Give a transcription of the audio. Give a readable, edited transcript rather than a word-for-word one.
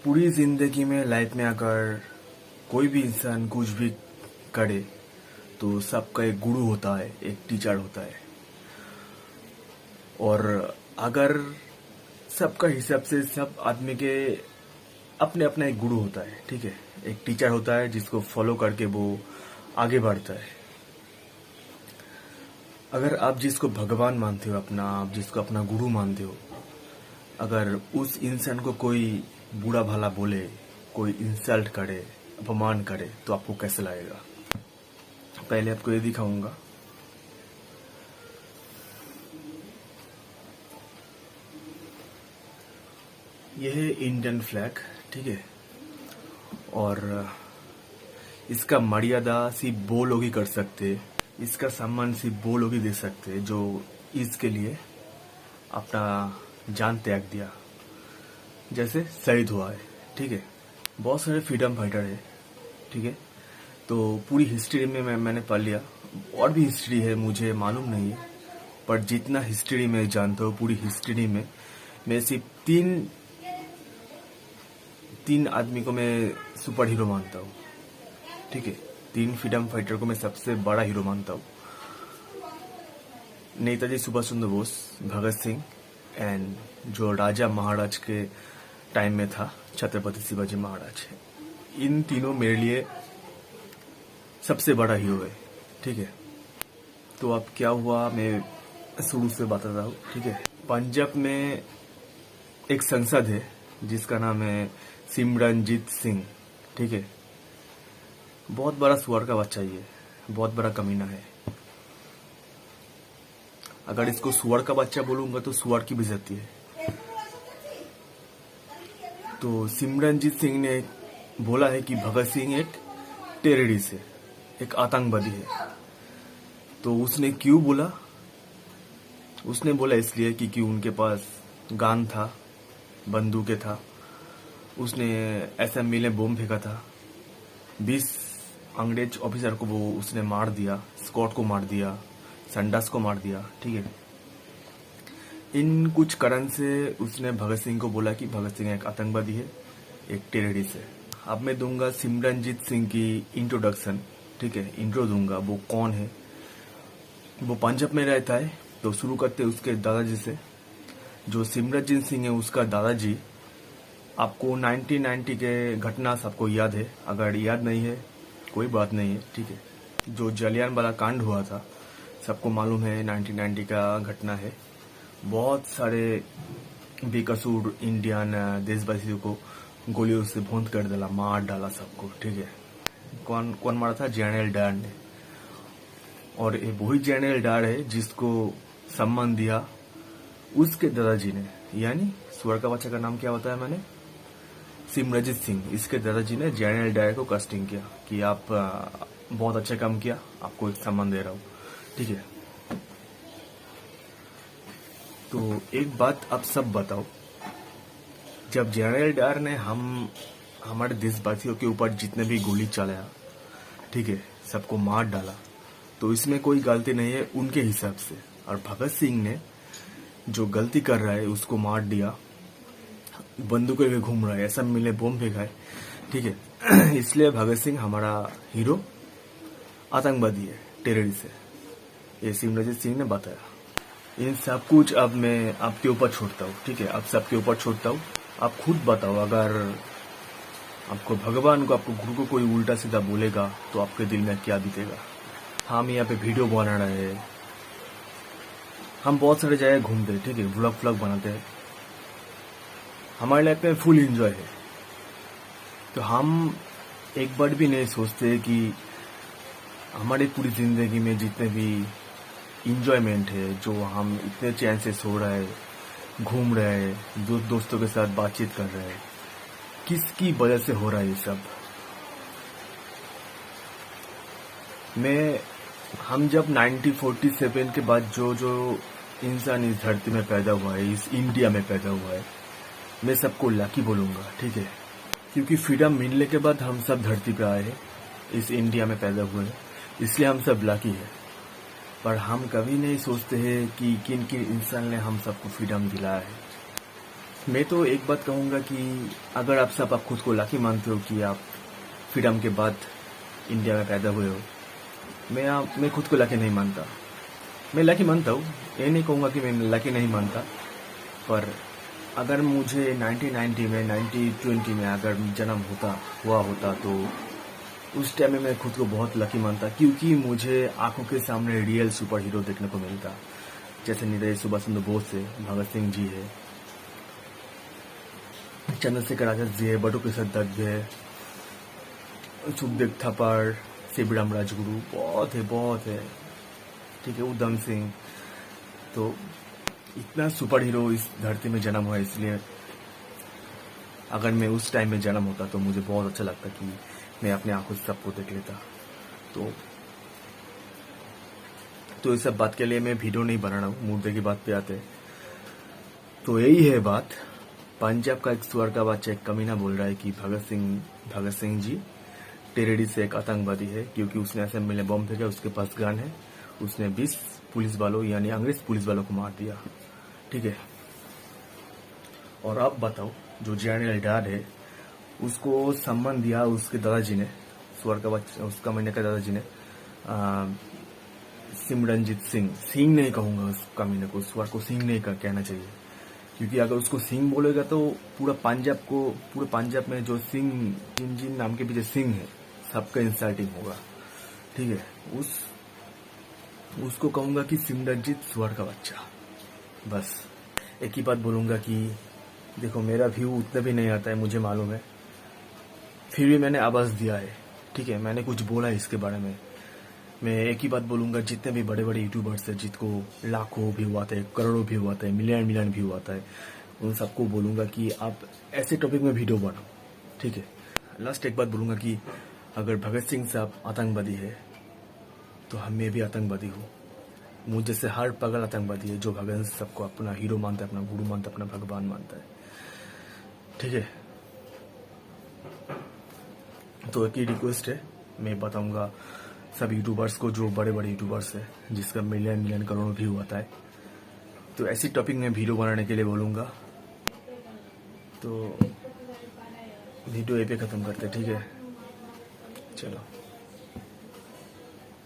पूरी जिंदगी में लाइफ में अगर कोई भी इंसान कुछ भी करे तो सबका एक गुरु होता है, एक टीचर होता है। और अगर सबका हिसाब से सब आदमी के अपने अपना एक गुरु होता है, ठीक है। एक टीचर होता है जिसको फॉलो करके वो आगे बढ़ता है। अगर आप जिसको भगवान मानते हो आप जिसको अपना गुरु मानते हो, अगर उस इंसान को कोई बुरा भला बोले, कोई इंसल्ट करे, अपमान करे तो आपको कैसे लगेगा? पहले आपको ये दिखाऊंगा। यह है इंडियन फ्लैग, ठीक है। और इसका मर्यादा सिर्फ वो लोग ही कर सकते, इसका सम्मान सिर्फ वो लोग ही दे सकते जो इसके लिए अपना जान त्याग दिया, जैसे शहीद हुआ है, ठीक है। बहुत सारे फ्रीडम फाइटर है, ठीक है। तो पूरी हिस्ट्री में मैंने पढ़ लिया, और भी हिस्ट्री है मुझे मालूम नहीं है, पर जितना हिस्ट्री में जानता हूँ पूरी हिस्ट्री में मैं सिर्फ तीन आदमी को मैं सुपर हीरो मानता हूँ, ठीक है। 3 फ्रीडम फाइटर को मैं सबसे बड़ा हीरो मानता हूँ। नेताजी सुभाष चंद्र बोस, भगत सिंह एंड जो राजा महाराज के टाइम में था छत्रपति शिवाजी महाराज। इन तीनों मेरे लिए सबसे बड़ा हीरो है, ठीक है। तो अब क्या हुआ मैं शुरू से बता रहा हूँ, ठीक है। पंजाब में एक संसद है जिसका नाम है सिमरनजीत सिंह, ठीक है। बहुत बड़ा सुअर का बच्चा ये, बहुत बड़ा कमीना है। अगर इसको सुअर का बच्चा बोलूंगा तो सुअर की बेइज्जती है। तो सिमरनजीत सिंह ने बोला है कि भगत सिंह एक टेररिस्ट है, एक आतंकवादी है। तो उसने क्यों बोला? उसने बोला इसलिए क्योंकि उनके पास गन था, बंदूकें था। उसने असेंबली में बम फेंका था, 20 अंग्रेज ऑफिसर को वो उसने मार दिया, स्कॉट को मार दिया, संडास को मार दिया, ठीक है। इन कुछ कारण से उसने भगत सिंह को बोला कि भगत सिंह एक आतंकवादी है, एक टेररिस्ट है। अब मैं दूंगा सिमरनजीत सिंह की इंट्रोडक्शन, ठीक है। इंट्रो दूंगा, वो कौन है। वो पंजाब में रहता है। तो शुरू करते हैं उसके दादाजी से। जो सिमरनजीत सिंह है उसका दादाजी, आपको 1990 के घटना सबको याद है। अगर याद नहीं है कोई बात नहीं है, ठीक है। जो जलियांवाला कांड हुआ था सबको मालूम है, 1990 का घटना है। बहुत सारे बेकसूर इंडियन देशवासियों को गोलियों से भूंद कर डाला, मार डाला सबको, ठीक है। कौन मारा था? जनरल डायर ने। और ये वही जनरल डायर है जिसको सम्मान दिया उसके दादाजी ने, यानी सुअर का बच्चा का नाम क्या बताया मैंने? सिमरनजीत सिंह। इसके दादाजी ने जनरल डायर को कास्टिंग किया कि आप बहुत अच्छा काम किया, आपको एक सम्मान दे रहा हूँ, ठीक है। तो एक बात आप सब बताओ, जब जनरल डायर ने हमारे देशवासियों के ऊपर जितने भी गोली चलाया, ठीक है, सबको मार डाला, तो इसमें कोई गलती नहीं है उनके हिसाब से। और भगत सिंह ने जो गलती कर रहा है उसको मार दिया, बंदूकें में घूम रहा है, ऐसा मिले बम फेंका है, ठीक है। इसलिए भगत सिंह हमारा हीरो आतंकवादी है, टेररिस्ट है, ये सिमरनजीत सिंह ने बताया। इन सब कुछ अब मैं आपके ऊपर छोड़ता हूँ, ठीक है। आप सबके ऊपर छोड़ता हूँ, आप खुद बताओ। अगर आपको भगवान को, आपको गुरु को कोई उल्टा सीधा बोलेगा तो आपके दिल में क्या बीतेगा? हम यहाँ पे वीडियो बना रहे हैं, हम बहुत सारे जगह घूमते हैं, ठीक है, व्लॉग बनाते हैं, हमारे लाइफ में फुल एंजॉय है। तो हम एक बार भी नहीं सोचते कि हमारी पूरी जिंदगी में जितने भी इंजॉयमेंट है, जो हम इतने चैन से सो रहे हैं, घूम रहे हैं, दोस्तों के साथ बातचीत कर रहे हैं, किसकी वजह से हो रहा है ये सब? हम जब 1947 के बाद जो इंसान इस धरती में पैदा हुआ है, इस इंडिया में पैदा हुआ है, मैं सबको लकी बोलूंगा, ठीक है। क्योंकि फ्रीडम मिलने के बाद हम सब धरती पे आए हैं, इस इंडिया में पैदा हुए हैं, इसलिए हम सब लकी है। पर हम कभी नहीं सोचते हैं कि किन किन इंसान ने हम सबको फ्रीडम दिलाया है। मैं तो एक बात कहूँगा कि अगर आप खुद को लकी मानते हो कि आप फ्रीडम के बाद इंडिया में पैदा हुए हो, मैं खुद को लकी नहीं मानता। मैं लकी मानता हूँ, ये नहीं कहूँगा कि मैं लकी नहीं मानता, पर अगर मुझे 1990 में 1920 में अगर जन्म हुआ होता तो उस टाइम में मैं खुद को बहुत लकी मानता, क्योंकि मुझे आंखों के सामने रियल सुपर हीरो देखने को मिलता। जैसे नेताजी सुभाष चंद्र बोस है, भगत सिंह जी है, चंद्रशेखर आजाद जी है, बटू प्रसाद दत्त है, सुखदेव थापर, सेबीराम राजगुरु, बहुत है, ठीक है, उधम सिंह। तो इतना सुपर हीरो इस धरती में जन्म हुआ, इसलिए अगर मैं उस टाइम में जन्म होता तो मुझे बहुत अच्छा लगता कि मैं अपने आंखों से सबको देख लेता। तो इस सब बात के लिए मैं वीडियो नहीं बना रहा हूँ, मुद्दे की बात पे आते हैं। तो यही है बात। पंजाब का एक सुअर का बच्चा एक कमीना बोल रहा है कि भगत सिंह जी टेररिस्ट से एक आतंकवादी है, क्योंकि उसने असेंबली में बम फेंका, उसके पास गन है, उसने 20 पुलिस वालों यानी अंग्रेज पुलिस वालों को मार दिया, ठीक है। और अब बताओ, जो जनरल डार है उसको सम्मान दिया उसके दादाजी ने, सुअर का बच्चा, उसका महीने का दादाजी ने, सिमरनजीत सिंह नहीं कहूंगा उस कमीने को, सुअर को सिंह नहीं कहना चाहिए, क्योंकि अगर उसको सिंह बोलेगा तो पूरे पंजाब में जो सिंह जिन नाम के पीछे सिंह है सबका इंसल्टिंग होगा, ठीक है। उसको कहूंगा कि सिमरनजीत सुअर का बच्चा। बस एक ही बात बोलूंगा कि देखो, मेरा व्यू उतना भी नहीं आता है, मुझे मालूम है, फिर भी मैंने आवाज दिया है, ठीक है, मैंने कुछ बोला है इसके बारे में। मैं एक ही बात बोलूंगा, जितने भी बड़े बड़े यूट्यूबर्स हैं जिसको लाखों व्यू आते हैं, करोड़ों व्यू आते हैं, मिलियन व्यू आता है, उन सबको बोलूंगा कि आप ऐसे टॉपिक में वीडियो बनाओ, ठीक है। लास्ट एक बात बोलूंगा कि अगर भगत सिंह साहब आतंकवादी है तो मैं भी आतंकवादी हूँ। मुझ जैसे हर पागल आतंकवादी है जो भगत सिंह सबको अपना हीरो मानता है, अपना गुरु मानता है, अपना भगवान मानता है, ठीक है। तो एक ही रिक्वेस्ट है, मैं बताऊंगा सब यूट्यूबर्स को, जो बड़े बड़े यूट्यूबर्स है जिसका मिलियन करोड़ों व्यू आता है, तो ऐसी टॉपिक में वीडियो बनाने के लिए बोलूंगा। तो वीडियो यहीं पे खत्म करते हैं, ठीक है, चलो।